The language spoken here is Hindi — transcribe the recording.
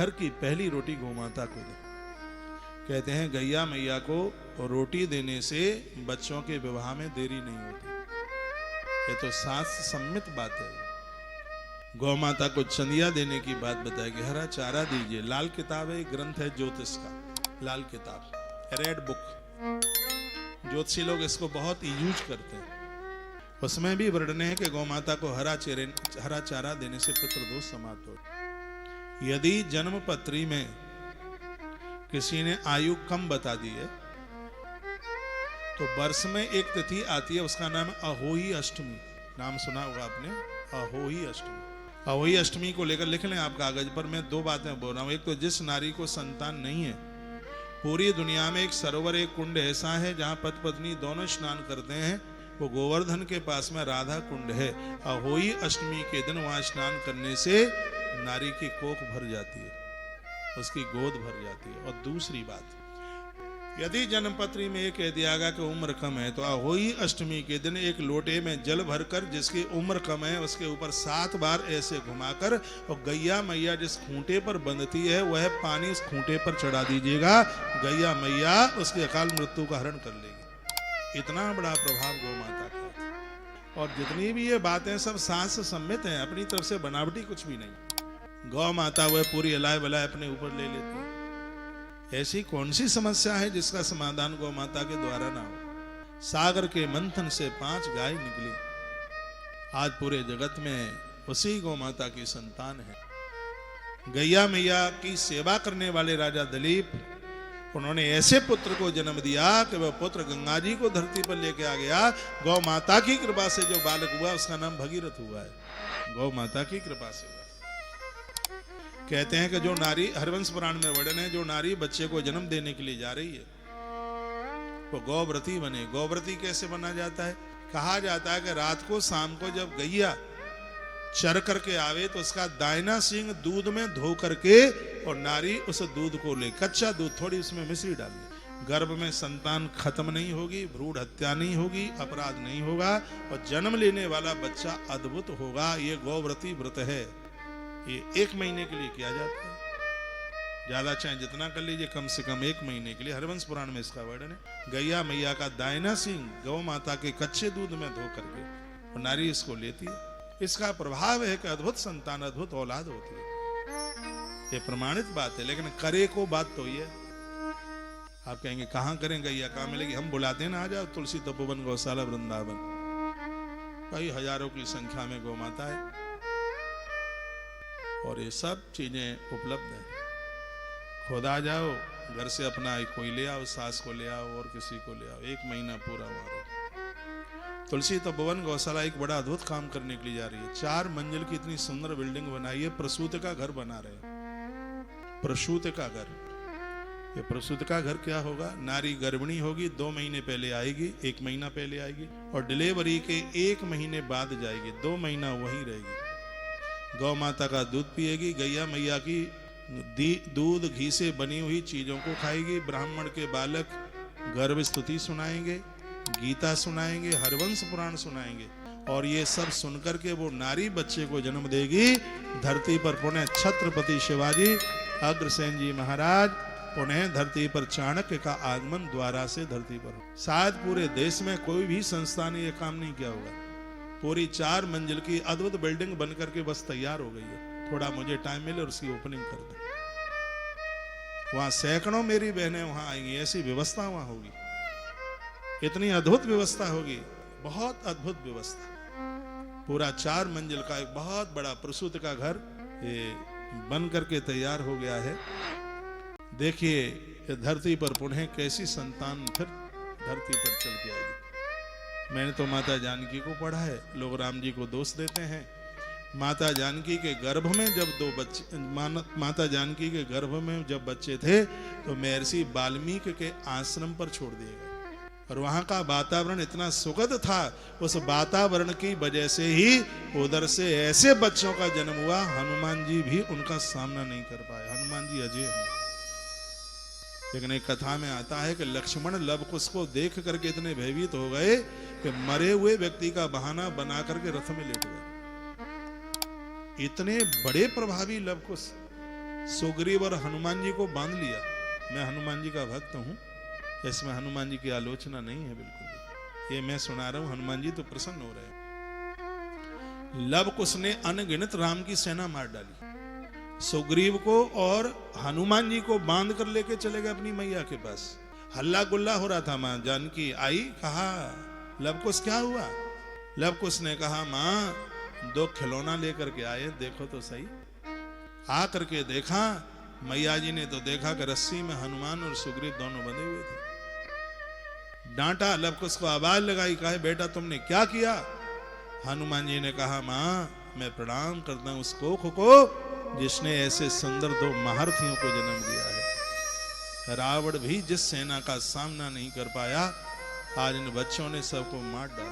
घर की पहली रोटी गौमाता को दे। कहते हैं गैया मैया को रोटी देने से बच्चों के विवाह में देरी नहीं होती। ये तो शास्त्र सम्मित बात है। गौमाता को चंदिया देने की बात बताएगी। हरा चारा दीजिए। लाल किताब है, ग्रंथ है ज्योतिष का, लाल किताब, रेड बुक। ज्योतिषी लोग इसको बहुत यूज करते हैं। उसमें भी वर्णन है कि गौमाता को हरा चारा देने से पितृदोष समाप्त हो। यदि जन्म पत्री में किसी ने आयु कम बता दी है तो वर्ष में एक तिथि आती है, उसका नाम अहोई अष्टमी। नाम सुना होगा आपने, अहोई अष्टमी। अहोई अष्टमी को लेकर लिख लें आप कागज पर। मैं दो बातें बोल रहा हूं। एक तो जिस नारी को संतान नहीं है, पूरी दुनिया में एक सरोवर, एक कुंड ऐसा है जहां पति पत्नी दोनों स्नान करते हैं, वो गोवर्धन के पास में राधा कुंड है। अहोई अष्टमी के दिन वहां स्नान करने से नारी की कोख भर जाती है, उसकी गोद भर जाती है। और दूसरी बात, यदि जन्मपत्री में कह दिया गया कि उम्र कम है, तो अहोई अष्टमी के दिन एक लोटे में जल भरकर जिसकी उम्र कम है उसके ऊपर 7 बार ऐसे घुमाकर, और गैया मैया जिस खूंटे पर बंधती है वह पानी इस खूंटे पर चढ़ा दीजिएगा। गैया मैया उसके अकाल मृत्यु का हरण कर लेगी। इतना बड़ा प्रभाव गौ माता का। और जितनी भी ये बातें सब शास्त्र सम्मित हैं, अपनी तरफ से बनावटी कुछ भी नहीं। गौ माता वह पूरी अलाय बलाय अपने ऊपर ले लेती है। ऐसी कौन सी समस्या है जिसका समाधान गौ माता के द्वारा ना हो। सागर के मंथन से 5 गाय निकली। आज पूरे जगत में उसी गौ माता की संतान है। गैया मैया की सेवा करने वाले राजा दिलीप, उन्होंने ऐसे पुत्र को जन्म दिया कि वह पुत्र गंगा जी को धरती पर लेके आ गया। गौ माता की कृपा से जो बालक हुआ उसका नाम भगीरथ हुआ है। गौ माता की कृपा से हुआ। कहते हैं कि जो नारी, हरवंश पुराण में वर्णन है, जो नारी बच्चे को जन्म देने के लिए जा रही है वो गौव्रती बने। गौव्रती कैसे बना जाता है? कहा जाता है कि रात को शाम को जब गैया चर करके आवे तो उसका दाहिना सींग दूध में धो करके और नारी उस दूध को ले, कच्चा दूध, थोड़ी उसमें मिश्री डाल ले। गर्भ में संतान खत्म नहीं होगी, भ्रूण हत्या नहीं होगी, अपराध नहीं होगा और जन्म लेने वाला बच्चा अद्भुत होगा। ये गौव्रती व्रत है। ये 1 महीने के लिए किया जाता है। ज्यादा चाहे जितना कर लीजिए, कम से कम 1 महीने के लिए। हरवंश पुराण में इसका वर्णन है। गैया मैया का दाहिना सिंह गौ माता के कच्चे दूध में धो करके और नारी इसको लेती है। इसका प्रभाव है कि अद्भुत संतान, अद्भुत औलाद होती है। ये प्रमाणित बात है। लेकिन करे को बात तो ये, आप कहेंगे कहां करें गैया, कहां मिलेगी? हम बुलाते हैं ना, आ जाओ तुलसी तपोवन गौशाला वृंदावन। कई हजारों की संख्या में गौ माता है और ये सब चीजें उपलब्ध हैं। खुद आ जाओ, घर से अपना कोई ले आओ, सास को ले आओ और किसी को ले आओ, 1 महीना पूरा हुआ रहो। तुलसी तपोवन गौशाला एक बड़ा अद्भुत काम करने के लिए जा रही है। 4 मंजिल की इतनी सुंदर बिल्डिंग बनाई है। प्रसूत का घर बना रहे हैं। प्रसूत का घर। ये प्रसूत का घर क्या होगा? नारी गर्भिणी होगी, 2 महीने पहले आएगी, 1 महीना पहले आएगी और डिलीवरी के 1 महीने बाद जाएगी। 2 महीना वहीं रहेगी। गौ माता का दूध पिएगी। गैया मैया की दूध घी से बनी हुई चीजों को खाएगी। ब्राह्मण के बालक गर्भ स्तुति सुनाएंगे, गीता सुनाएंगे, हरवंश पुराण सुनाएंगे और ये सब सुनकर के वो नारी बच्चे को जन्म देगी। धरती पर पुनः छत्रपति शिवाजी, अग्रसेन जी महाराज, पुनः धरती पर चाणक्य का आगमन द्वारा से धरती पर। शायद पूरे देश में कोई भी संस्था ने यह काम नहीं किया होगा। पूरी 4 मंजिल की अद्भुत बिल्डिंग बनकर के बस तैयार हो गई है। थोड़ा मुझे टाइम मिले और उसकी ओपनिंग कर दे। वहां सैकड़ों मेरी बहनें वहां आएंगी। ऐसी व्यवस्था वहां होगी, इतनी अद्भुत व्यवस्था होगी, बहुत अद्भुत व्यवस्था। पूरा 4 मंजिल का एक बहुत बड़ा प्रसूत का घर ये बन करके तैयार हो गया है। देखिए धरती पर पुनः कैसी संतान फिर धरती पर चल के आएगी। मैंने तो माता जानकी को पढ़ा है। लोग राम जी को दोष देते हैं। माता जानकी के गर्भ में जब 2 बच्चे, माता जानकी के गर्भ में जब बच्चे थे तो महर्षि वाल्मीकि के आश्रम पर छोड़ दिए गए और वहां का वातावरण इतना सुखद था। उस वातावरण की वजह से ही उधर से ऐसे बच्चों का जन्म हुआ, हनुमान जी भी उनका सामना नहीं कर पाए। हनुमान जी अजय हैं। लेकिन एक कथा में आता है कि लक्ष्मण लव कुश को देख करके इतने भयभीत हो गए कि मरे हुए व्यक्ति का बहाना बना करके रथ में लेट गए। इतने बड़े प्रभावी लव कुश सुग्रीव और हनुमान जी को बांध लिया। मैं हनुमान जी का भक्त हूं, इसमें हनुमान जी की आलोचना नहीं है बिल्कुल भी, ये मैं सुना रहा हूं, हनुमान जी तो प्रसन्न हो रहे हैं। लव कुश ने अनगिनत राम की सेना मार डाली। सुग्रीव को और हनुमान जी को बांध कर लेके चले गए अपनी मैया के पास। हल्ला गुल्ला हो रहा था। मां जानकी आई, कहा लव कुश क्या हुआ? लव कुश ने कहा मां 2 खिलौना लेकर के आए, देखो तो सही। आ करके देखा, मैया जी ने तो देखा कि रस्सी में हनुमान और सुग्रीव दोनों बंधे हुए थे। डांटा, लव कुश को आवाज लगाई, कहा बेटा तुमने क्या किया? हनुमान जी ने कहा मां मैं प्रणाम करता हूं उस कोख को जिसने ऐसे सुंदर 2 महारथियों को जन्म दिया है। रावण भी जिस सेना का सामना नहीं कर पाया, आज इन बच्चों ने सबको मार डाला।